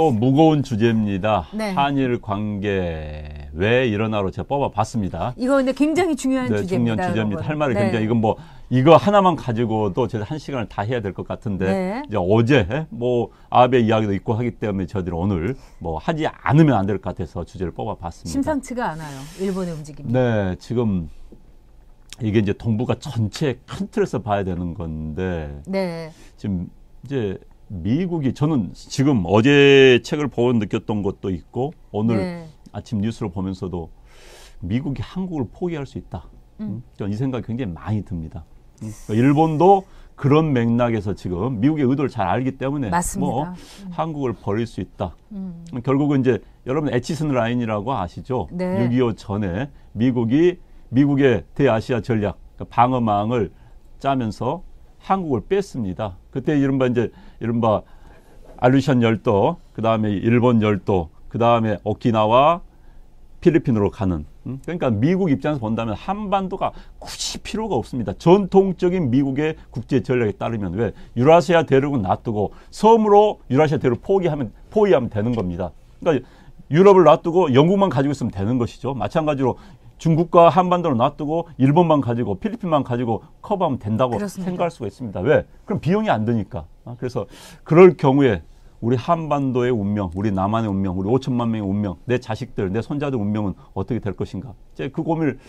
또 무거운 주제입니다. 네. 한일 관계 왜 일어나로 제가 뽑아봤습니다. 이거 근데 굉장히 중요한 네, 주제입니다. 중요한 주제입니다. 여러분. 할 말이 네. 굉장히 이거 하나만 가지고도 제가 한 시간을 다 해야 될 것 같은데 네. 이제 어제 뭐 아베 이야기도 있고 하기 때문에 저희들이 오늘 뭐 하지 않으면 안 될 것 같아서 주제를 뽑아봤습니다. 심상치가 않아요. 일본의 움직임이. 네, 지금 이게 이제 동북아 전체 큰 틀에서 봐야 되는 건데 네. 지금 이제 미국이 저는 지금 어제 책을 보고 느꼈던 것도 있고 오늘 네. 아침 뉴스를 보면서도 미국이 한국을 포기할 수 있다. 저는 이 생각이 굉장히 많이 듭니다. 그러니까 일본도 그런 맥락에서 지금 미국의 의도를 잘 알기 때문에 맞습니다. 뭐 한국을 버릴 수 있다. 결국은 이제 여러분 에치슨 라인이라고 아시죠? 네. 6.25 전에 미국의 대아시아 전략 그러니까 방어망을 짜면서 한국을 뺐습니다. 그때 이른바 알루션 열도, 그 다음에 일본 열도, 그 다음에 오키나와 필리핀으로 가는. 그러니까 미국 입장에서 본다면 한반도가 굳이 필요가 없습니다. 전통적인 미국의 국제 전략에 따르면 왜 유라시아 대륙은 놔두고 섬으로 유라시아 대륙 포기하면 되는 겁니다. 그러니까 유럽을 놔두고 영국만 가지고 있으면 되는 것이죠. 마찬가지로 중국과 한반도를 놔두고 일본만 가지고 필리핀만 가지고 커버하면 된다고 그렇습니다. 생각할 수가 있습니다. 왜? 그럼 비용이 안 드니까. 그래서 그럴 경우에 우리 한반도의 운명, 우리 남한의 운명, 우리 5천만 명의 운명, 내 자식들, 내 손자들 운명은 어떻게 될 것인가. 이제 그 고민을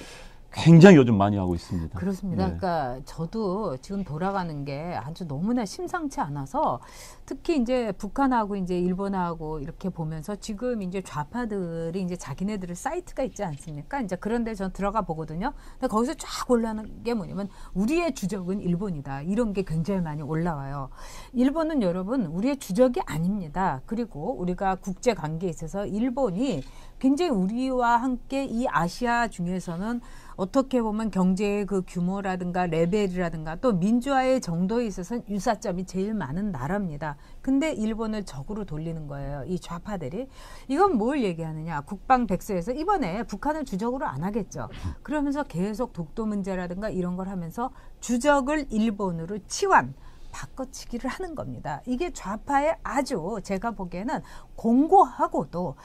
굉장히 요즘 많이 하고 있습니다. 그렇습니다. 네. 그러니까 저도 지금 돌아가는 게 아주 너무나 심상치 않아서 특히 이제 북한하고 이제 일본하고 이렇게 보면서 지금 이제 좌파들이 이제 자기네들의 사이트가 있지 않습니까? 이제 그런데 전 들어가 보거든요. 근데 거기서 쫙 올라오는 게 뭐냐면 우리의 주적은 일본이다. 이런 게 굉장히 많이 올라와요. 일본은 여러분 우리의 주적이 아닙니다. 그리고 우리가 국제 관계에 있어서 일본이 굉장히 우리와 함께 이 아시아 중에서는 어떻게 보면 경제의 그 규모라든가 레벨이라든가 또 민주화의 정도에 있어서는 유사점이 제일 많은 나라입니다. 근데 일본을 적으로 돌리는 거예요. 이 좌파들이. 이건 뭘 얘기하느냐. 국방백서에서 이번에 북한을 주적으로 안 하겠죠. 그러면서 계속 독도 문제라든가 이런 걸 하면서 주적을 일본으로 치환. 바꿔치기를 하는 겁니다. 이게 좌파의 아주 제가 보기에는 공고하고도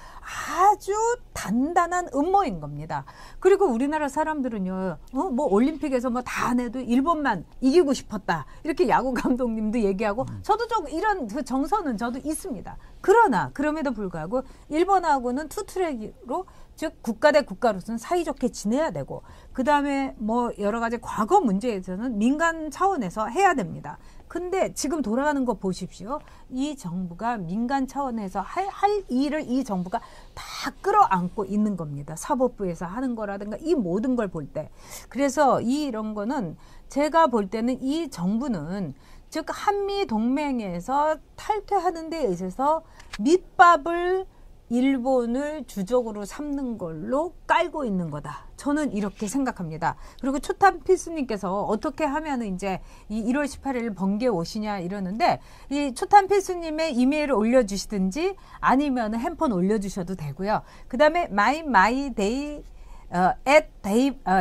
아주 단단한 음모인 겁니다. 그리고 우리나라 사람들은요, 뭐 올림픽에서 뭐 다 안 해도 일본만 이기고 싶었다. 이렇게 야구 감독님도 얘기하고 저도 좀 이런 그 정서는 저도 있습니다. 그러나 그럼에도 불구하고 일본하고는 투트랙으로 즉 국가 대 국가로서는 사이좋게 지내야 되고 그 다음에 뭐 여러 가지 과거 문제에서는 민간 차원에서 해야 됩니다. 근데 지금 돌아가는 거 보십시오. 이 정부가 민간 차원에서 할 일을 이 정부가 다 끌어안고 있는 겁니다. 사법부에서 하는 거라든가 이 모든 걸 볼 때. 그래서 이런 거는 제가 볼 때는 이 정부는 즉 한미 동맹에서 탈퇴하는 데 있어서 밑밥을 일본을 주적으로 삼는 걸로 깔고 있는 거다. 저는 이렇게 생각합니다. 그리고 초탄 필수님께서 어떻게 하면은 이제 이 1월 18일 번개 오시냐 이러는데 이 초탄 필수님의 이메일을 올려주시든지 아니면 핸폰 올려주셔도 되고요. 그 다음에 myday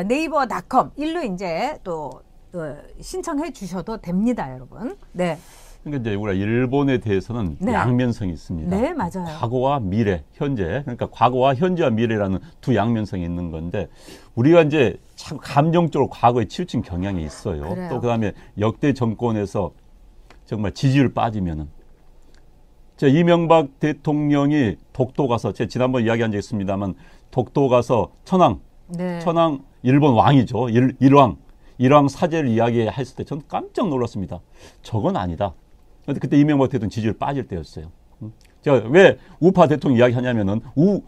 네이버.com 일로 이제 또 신청해 주셔도 됩니다, 여러분. 네. 그러니까 이제 우리가 일본에 대해서는 네. 양면성이 있습니다. 네, 맞아요. 과거와 미래, 현재. 그러니까 과거와 현재와 미래라는 두 양면성이 있는 건데 우리가 이제 참 감정적으로 과거에 치우친 경향이 있어요. 그래요. 또 그다음에 역대 정권에서 정말 지지율 빠지면은 이명박 대통령이 독도 가서 제가 지난번 이야기한 적 있습니다만 독도 가서 천황 일본 왕이죠. 일왕 사제를 이야기했을 때 전 깜짝 놀랐습니다. 저건 아니다. 근데 그때 이명박 대통령 지지율 빠질 때였어요. 제가 왜 우파 대통령 이야기하냐면은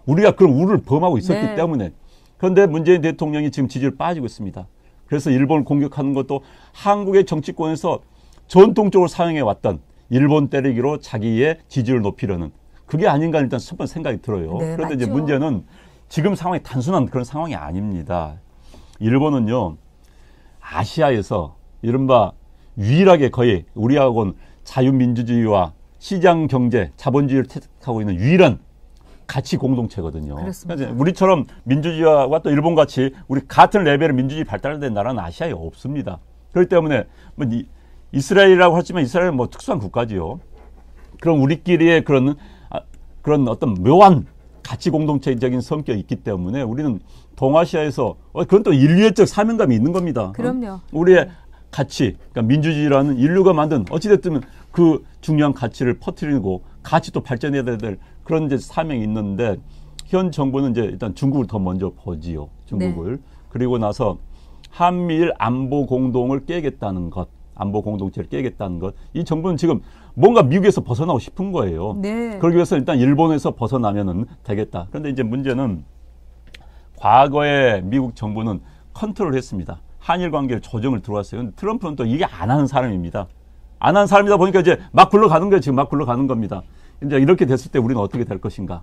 우리가 그런 우를 범하고 있었기 네. 때문에. 그런데 문재인 대통령이 지금 지지율 빠지고 있습니다. 그래서 일본을 공격하는 것도 한국의 정치권에서 전통적으로 사용해 왔던 일본 때리기로 자기의 지지율을 높이려는 그게 아닌가 일단 첫 번째 생각이 들어요. 네, 그런데 맞죠. 이제 문제는 지금 상황이 단순한 그런 상황이 아닙니다. 일본은요. 아시아에서 이른바 유일하게 거의 우리하고는 자유민주주의와 시장경제, 자본주의를 택하고 있는 유일한 가치 공동체거든요. 그렇습니다. 우리처럼 민주주의와 또 일본같이 우리 같은 레벨의 민주주의 발달된 나라는 아시아에 없습니다. 그렇기 때문에 뭐 이스라엘이라고 하지만 이스라엘은 뭐 특수한 국가지요. 그럼 우리끼리의 그런 그런 어떤 묘한 가치 공동체적인 성격이 있기 때문에 우리는 동아시아에서 그건 또 인류애적 사명감이 있는 겁니다. 그럼요. 우리의 가치, 그러니까 민주주의라는 인류가 만든 어찌됐든 그 중요한 가치를 퍼뜨리고 같이 또 발전해야 될 그런 이제 사명이 있는데 현 정부는 이제 일단 중국을 더 먼저 보지요. 중국을. 네. 그리고 나서 한미일 안보 공동을 깨겠다는 것, 안보 공동체를 깨겠다는 것. 이 정부는 지금 뭔가 미국에서 벗어나고 싶은 거예요. 네. 그러기 위해서 일단 일본에서 벗어나면은 되겠다. 그런데 이제 문제는 과거에 미국 정부는 컨트롤을 했습니다. 한일 관계를 조정을 들어왔어요. 근데 트럼프는 또 이게 안 하는 사람입니다. 안 하는 사람이다 보니까 이제 막 굴러가는 거예요. 지금 막 굴러가는 겁니다. 이제 이렇게 됐을 때 우리는 어떻게 될 것인가.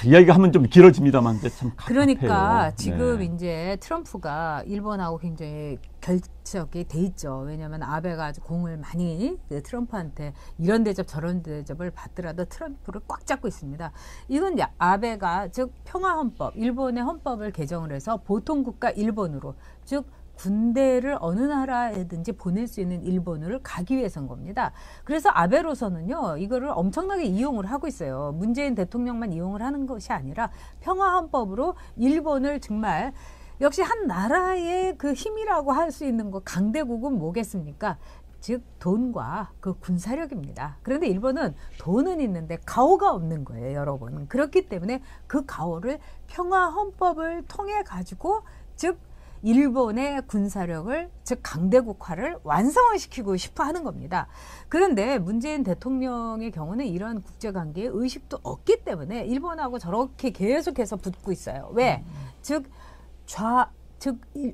이야기가 하면 좀 길어집니다만 참 갑갑해요. 그러니까 지금 네. 이제 트럼프가 일본하고 굉장히 결적이 돼 있죠. 왜냐하면 아베가 아주 공을 많이 트럼프한테 이런 대접 저런 대접을 받더라도 트럼프를 꽉 잡고 있습니다. 이건 아베가 즉 평화헌법, 일본의 헌법을 개정을 해서 보통국가 일본으로 즉 군대를 어느 나라에든지 보낼 수 있는 일본을 가기 위해서인 겁니다. 그래서 아베로서는요, 이거를 엄청나게 이용을 하고 있어요. 문재인 대통령만 이용을 하는 것이 아니라 평화헌법으로 일본을 정말 역시 한 나라의 그 힘이라고 할 수 있는 거 강대국은 뭐겠습니까? 즉 돈과 그 군사력입니다. 그런데 일본은 돈은 있는데 가오가 없는 거예요, 여러분. 그렇기 때문에 그 가오를 평화헌법을 통해 가지고 즉 일본의 군사력을 즉 강대국화를 완성을 시키고 싶어 하는 겁니다. 그런데 문재인 대통령의 경우는 이런 국제관계에 의식도 없기 때문에 일본하고 저렇게 계속해서 붙고 있어요. 왜? 즉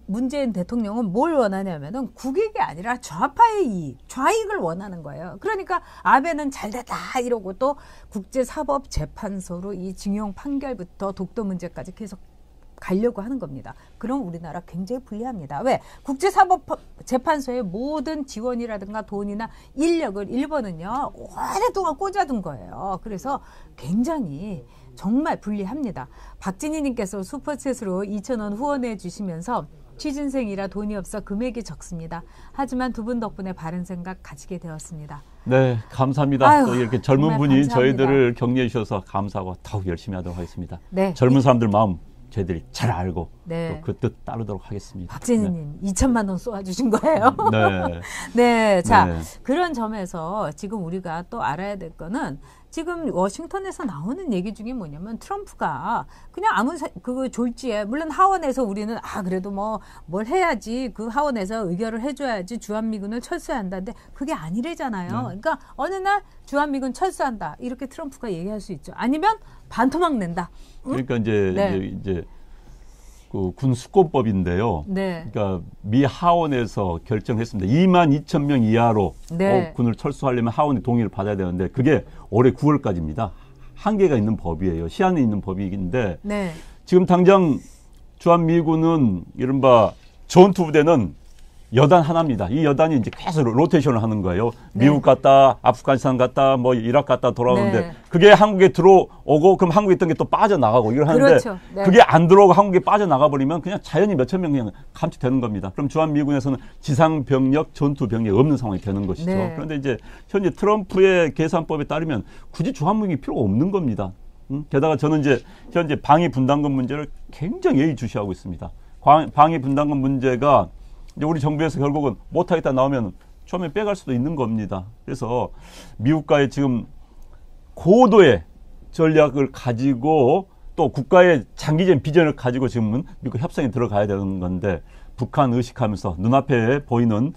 문재인 대통령은 뭘 원하냐면은 국익이 아니라 좌파의 이익, 좌익을 원하는 거예요. 그러니까 아베는 잘됐다 이러고 또 국제사법재판소로 이 징용 판결부터 독도 문제까지 계속 가려고 하는 겁니다. 그럼 우리나라 굉장히 불리합니다. 왜? 국제사법재판소의 모든 지원이라든가 돈이나 인력을 일본은요 오랫동안 꽂아둔 거예요. 그래서 굉장히 정말 불리합니다. 박진희님께서 슈퍼챗으로 2,000원 후원해 주시면서 취준생이라 돈이 없어 금액이 적습니다. 하지만 두 분 덕분에 바른 생각 가지게 되었습니다. 네, 감사합니다. 아유, 또 이렇게 젊은 분이 감사합니다. 저희들을 격려해 주셔서 감사하고 더욱 열심히 하도록 하겠습니다. 네. 젊은 사람들 마음 저희들이 잘 알고 네. 또 그 뜻 따르도록 하겠습니다. 박진희님 2천만 원 쏘아주신 거예요. 네. 네, 자 네. 그런 점에서 지금 우리가 또 알아야 될 거는 지금 워싱턴에서 나오는 얘기 중에 뭐냐면 트럼프가 그냥 그 졸지에 물론 하원에서 우리는 그래도 뭘 해야지 그 하원에서 의결을 해줘야지 주한미군을 철수해야 한다는데 그게 아니래잖아요. 그러니까 어느 날 주한미군 철수한다 이렇게 트럼프가 얘기할 수 있죠. 아니면 반토막 낸다. 응? 그러니까 이제 네. 이제 그 군 수권법인데요. 네. 그러니까 미 하원에서 결정했습니다. 22,000명 이하로 네. 군을 철수하려면 하원의 동의를 받아야 되는데 그게 올해 9월까지입니다. 한계가 있는 법이에요. 시한이 있는 법이긴데 네. 지금 당장 주한미군은 이른바 전투부대는 여단 하나입니다. 이 여단이 이제 계속 로테이션을 하는 거예요. 네. 미국 갔다, 아프가니스탄 갔다, 이라크 갔다 돌아오는데 네. 그게 한국에 들어오고 그럼 한국에 있던 게 또 빠져나가고 이걸 하는데 그렇죠. 네. 그게 안 들어오고 한국에 빠져나가 버리면 그냥 자연히 몇천 명 그냥 감축되는 겁니다. 그럼 주한미군에서는 지상병력, 전투병력이 없는 상황이 되는 것이죠. 네. 그런데 이제 현재 트럼프의 계산법에 따르면 굳이 주한미군이 필요가 없는 겁니다. 게다가 저는 이제 현재 방위 분담금 문제를 굉장히 예의주시하고 있습니다. 방위 분담금 문제가 이제 우리 정부에서 결국은 못하겠다 나오면 처음에 빼갈 수도 있는 겁니다. 그래서 미국과의 지금 고도의 전략을 가지고 또 국가의 장기적인 비전을 가지고 지금은 미국 협상에 들어가야 되는 건데 북한 의식하면서 눈앞에 보이는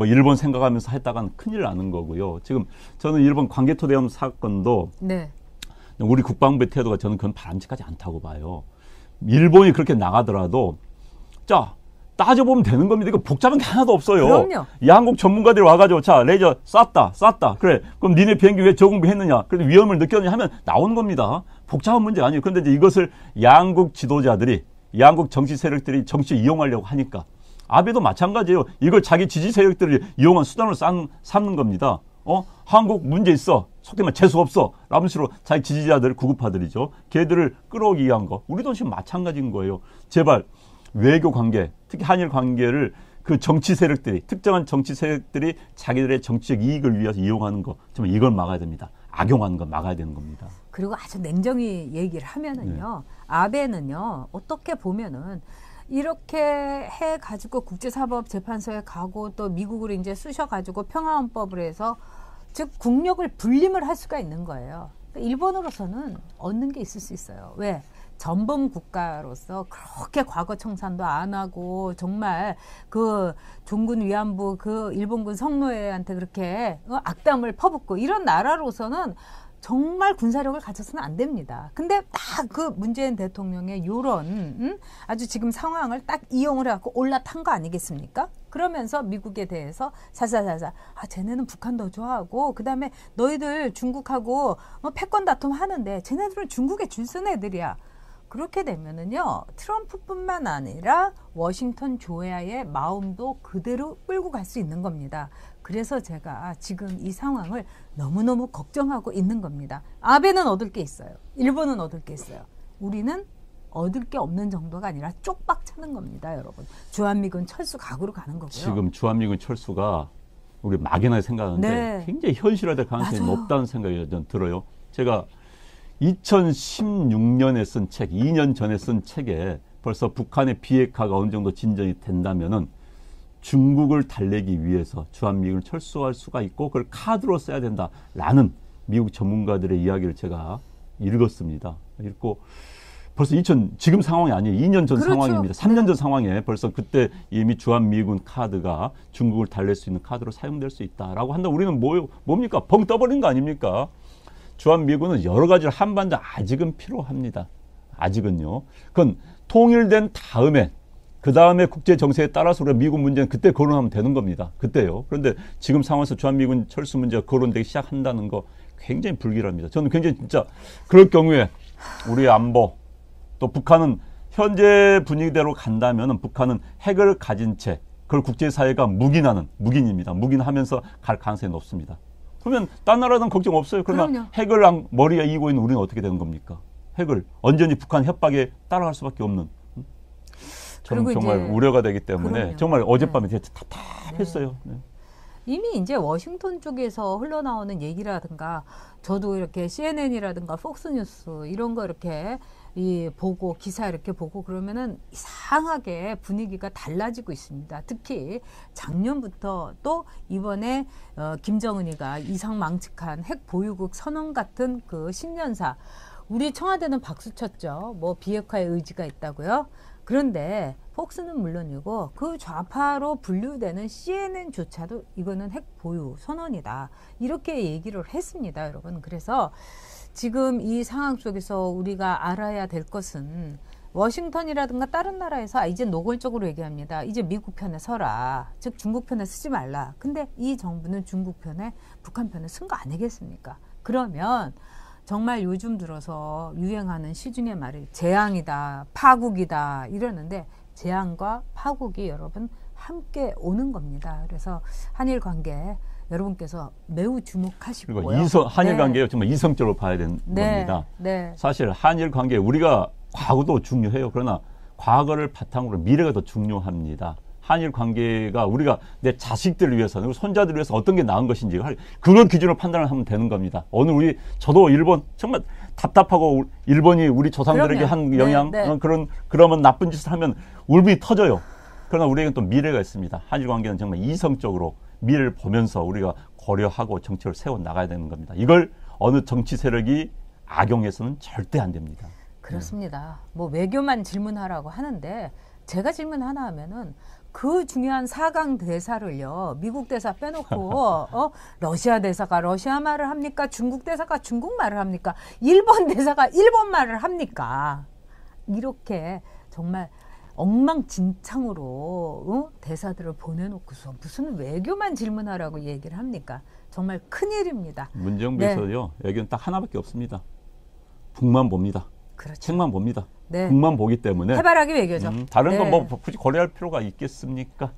일본 생각하면서 했다가는 큰일 나는 거고요. 지금 저는 일본 광개토대함 사건도 네. 우리 국방부의 태도가 저는 그건 바람직하지 않다고 봐요. 일본이 그렇게 나가더라도 따져보면 되는 겁니다. 이거 복잡한 게 하나도 없어요. 그럼요. 양국 전문가들이 와가지고 레이저 쐈다. 그래. 그럼 니네 비행기 왜 저공비했느냐? 그래도 위험을 느꼈느냐 하면 나오는 겁니다. 복잡한 문제가 아니에요. 그런데 이제 이것을 양국 지도자들이, 양국 정치 세력들이 정치에 이용하려고 하니까 아베도 마찬가지예요. 이걸 자기 지지 세력들이 이용한 수단으로 삼는 겁니다. 한국 문제 있어. 속된 말 재수 없어. 라는 식으로 자기 지지자들, 구급파들이죠. 걔들을 끌어오기 위한 거. 우리도 지금 마찬가지인 거예요. 제발 외교 관계, 특히 한일 관계를 그 정치 세력들이, 특정한 정치 세력들이 자기들의 정치적 이익을 위해서 이용하는 거, 정말 이걸 막아야 됩니다. 악용하는 거 막아야 되는 겁니다. 그리고 아주 냉정히 얘기를 하면은요, 아베는요, 어떻게 보면은 이렇게 해가지고 국제사법재판소에 가고 또 미국으로 이제 쑤셔가지고 평화헌법을 해서 즉 국력을 분림을 할 수가 있는 거예요. 일본으로서는 얻는 게 있을 수 있어요. 왜? 전범 국가로서 그렇게 과거 청산도 안 하고 정말 그 종군 위안부 그 일본군 성노예한테 그렇게 악담을 퍼붓고 이런 나라로서는 정말 군사력을 갖춰서는 안 됩니다. 근데 딱 그 문재인 대통령의 요런 아주 지금 상황을 딱 이용을 해갖고 올라탄 거 아니겠습니까? 그러면서 미국에 대해서 사사사사 쟤네는 북한 더 좋아하고 그다음에 너희들 중국하고 패권 다툼 하는데 쟤네들은 중국에 줄 서는 애들이야. 그렇게 되면은요, 트럼프뿐만 아니라 워싱턴 조야의 마음도 그대로 끌고 갈 수 있는 겁니다. 그래서 제가 지금 이 상황을 너무너무 걱정하고 있는 겁니다. 아베는 얻을 게 있어요. 일본은 얻을 게 있어요. 우리는 얻을 게 없는 정도가 아니라 쪽박 차는 겁니다, 여러분. 주한미군 철수 각오로 가는 거고요. 지금 주한미군 철수가 우리 막연하게 생각하는데 네. 굉장히 현실화될 가능성이 맞아요. 높다는 생각이 전 들어요. 제가 2016년에 쓴 책, 2년 전에 쓴 책에 벌써 북한의 비핵화가 어느 정도 진전이 된다면은 중국을 달래기 위해서 주한미군을 철수할 수가 있고 그걸 카드로 써야 된다라는 미국 전문가들의 이야기를 제가 읽었습니다. 읽고 벌써 지금 상황이 아니에요. 2년 전 그렇죠. 상황입니다. 3년 전 상황에 벌써 그때 이미 주한미군 카드가 중국을 달랠 수 있는 카드로 사용될 수 있다라고 한다. 우리는 뭡니까? 벙 떠버린 거 아닙니까? 주한미군은 여러 가지를 한반도 아직은 필요합니다. 아직은요. 그건 통일된 다음에 그 다음에 국제 정세에 따라서 우리가 미군 문제는 그때 거론하면 되는 겁니다. 그때요. 그런데 지금 상황에서 주한미군 철수 문제가 거론되기 시작한다는 거 굉장히 불길합니다. 저는 굉장히 진짜 그럴 경우에 우리의 안보 또 북한은 현재 분위기대로 간다면은 북한은 핵을 가진 채 그걸 국제사회가 묵인입니다. 묵인하면서 갈 가능성이 높습니다. 그러면 딴 나라는 걱정 없어요. 그러나 그럼요. 핵을 머리에 이고 있는 우리는 어떻게 되는 겁니까? 핵을 언제든지 북한 협박에 따라갈 수밖에 없는. 저는 그리고 정말 이제 우려가 되기 때문에 그럼요. 정말 어젯밤에 되게 답답했어요. 네. 이미 이제 워싱턴 쪽에서 흘러나오는 얘기라든가 저도 이렇게 CNN이라든가 폭스뉴스 이런 거 이렇게 보고 기사 이렇게 보고 그러면은 이상하게 분위기가 달라지고 있습니다. 특히 작년부터 또 이번에 김정은이가 이상망측한 핵 보유국 선언 같은 그 신년사 우리 청와대는 박수 쳤죠. 뭐 비핵화의 의지가 있다고요. 그런데 폭스는 물론이고 그 좌파로 분류되는 CNN조차도 이거는 핵 보유 선언이다. 이렇게 얘기를 했습니다, 여러분. 그래서 지금 이 상황 속에서 우리가 알아야 될 것은 워싱턴이라든가 다른 나라에서 이제 노골적으로 얘기합니다. 이제 미국 편에 서라. 즉 중국 편에 쓰지 말라. 근데 이 정부는 중국 편에 북한 편에 쓴 거 아니겠습니까? 그러면 정말 요즘 들어서 유행하는 시중의 말이 재앙이다, 파국이다 이러는데 재앙과 파국이 여러분 함께 오는 겁니다. 그래서 한일 관계 여러분께서 매우 주목하시고요. 그리고 한일 네. 관계를 정말 이성적으로 봐야 되는 겁니다. 네. 사실 한일 관계 우리가 과거도 중요해요. 그러나 과거를 바탕으로 미래가 더 중요합니다. 한일 관계가 우리가 내 자식들을 위해서, 손자들을 위해서 어떤 게 나은 것인지 그런 기준으로 판단을 하면 되는 겁니다. 오늘 저도 일본 정말 답답하고 일본이 우리 조상들에게 한 영향 그러면 나쁜 짓을 하면 울분이 터져요. 그러나 우리에게는 또 미래가 있습니다. 한일 관계는 정말 이성적으로 미래를 보면서 우리가 고려하고 정책을 세워 나가야 되는 겁니다. 이걸 어느 정치 세력이 악용해서는 절대 안 됩니다. 그렇습니다. 뭐 외교만 질문하라고 하는데 제가 질문 하나 하면은 그 중요한 4강 대사를요, 미국 대사 빼놓고, 러시아 대사가 러시아 말을 합니까? 중국 대사가 중국 말을 합니까? 일본 대사가 일본 말을 합니까? 이렇게 정말 엉망진창으로 대사들을 보내놓고서 무슨 외교만 질문하라고 얘기를 합니까? 정말 큰일입니다. 문정부에서요, 여기는 딱 하나밖에 없습니다. 북만 봅니다. 그렇죠. 책만 봅니다. 네. 북만 보기 때문에 해바라기 외교죠. 다른 네. 건 뭐 굳이 고려할 필요가 있겠습니까?